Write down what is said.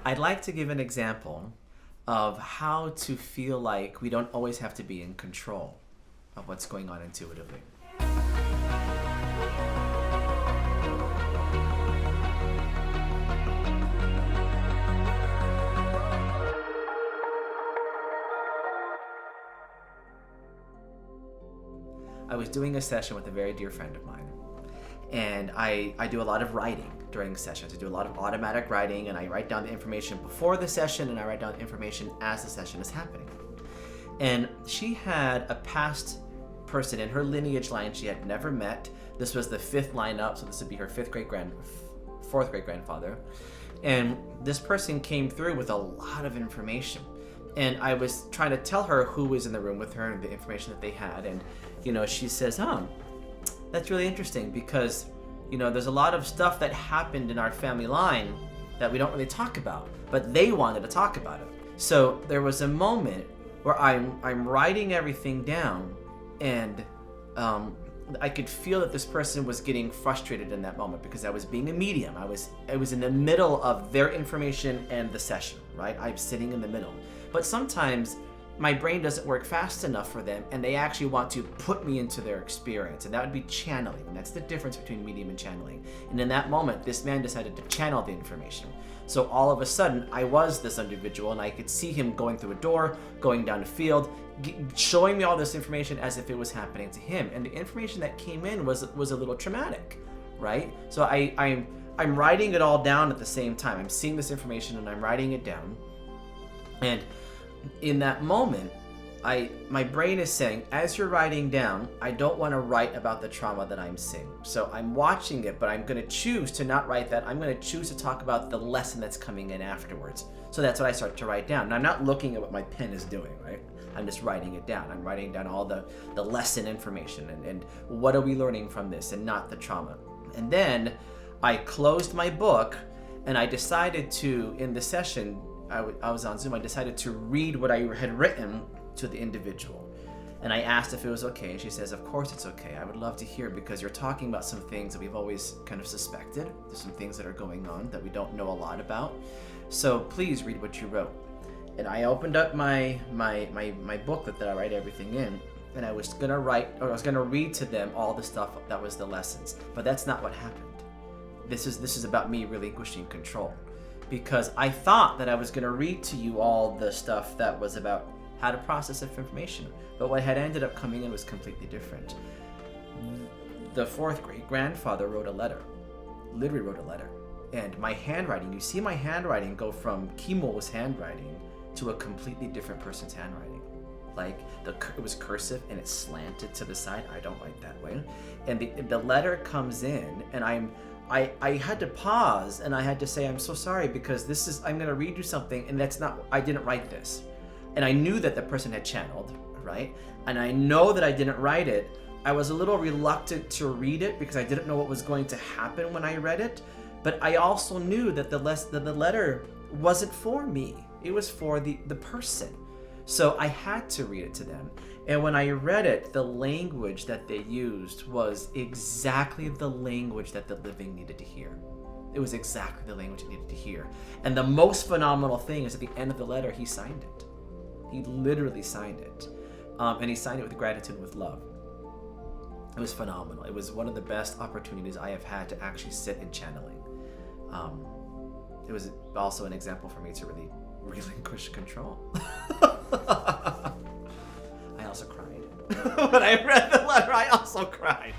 I'd like to give an example of how to feel like we don't always have to be in control of what's going on intuitively. I was doing a session with a very dear friend of mine, and I do a lot of writing during sessions. I do a lot of automatic writing, and I write down the information before the session, and I write down the information as the session is happening. And she had a past person in her lineage line she had never met. This was the fifth line up, so this would be her fourth great grandfather. And this person came through with a lot of information. And I was trying to tell her who was in the room with her and the information that they had. And, she says, that's really interesting because, there's a lot of stuff that happened in our family line that we don't really talk about, but they wanted to talk about it. So there was a moment where I'm writing everything down, and I could feel that this person was getting frustrated in that moment because I was being a medium. I was in the middle of their information and the session, right? I'm sitting in the middle. But sometimes my brain doesn't work fast enough for them, and they actually want to put me into their experience, and that would be channeling. And that's the difference between medium and channeling. And in that moment, this man decided to channel the information. So all of a sudden, I was this individual, and I could see him going through a door, going down a field, showing me all this information as if it was happening to him. And the information that came in was a little traumatic, right? So I'm writing it all down at the same time. I'm seeing this information, and I'm writing it down. And in that moment, my brain is saying, as you're writing down, I don't want to write about the trauma that I'm seeing. So I'm watching it, but I'm going to choose to not write that. I'm going to choose to talk about the lesson that's coming in afterwards. So that's what I start to write down. And I'm not looking at what my pen is doing, right? I'm just writing it down. I'm writing down all the lesson information and what are we learning from this and not the trauma. And then I closed my book, and I decided to, in the session, I was on Zoom, I decided to read what I had written to the individual. And I asked if it was okay, and she says, of course it's okay. I would love to hear, because you're talking about some things that we've always kind of suspected. There's some things that are going on that we don't know a lot about. So please read what you wrote. And I opened up my booklet that I write everything in, and I was gonna read to them all the stuff that was the lessons. But that's not what happened. This is about me relinquishing control. Because I thought that I was going to read to you all the stuff that was about how to process information. But what had ended up coming in was completely different. The fourth great grandfather wrote a letter. Literally wrote a letter. And my handwriting, you see my handwriting go from Kimo's handwriting to a completely different person's handwriting. Like, it was cursive and it slanted to the side. I don't write that way. And the letter comes in, and I had to pause, and I had to say, I'm so sorry, because I'm going to read you something, and I didn't write this. And I knew that the person had channeled, right? And I know that I didn't write it. I was a little reluctant to read it because I didn't know what was going to happen when I read it. But I also knew that the letter wasn't for me. It was for the person. So I had to read it to them. And when I read it, the language that they used was exactly the language that the living needed to hear. It was exactly the language it needed to hear. And the most phenomenal thing is at the end of the letter, he signed it. He literally signed it. And he signed it with gratitude, with love. It was phenomenal. It was one of the best opportunities I have had to actually sit in channeling. It was also an example for me to really relinquish control. I also cried. When I read the letter, I also cried.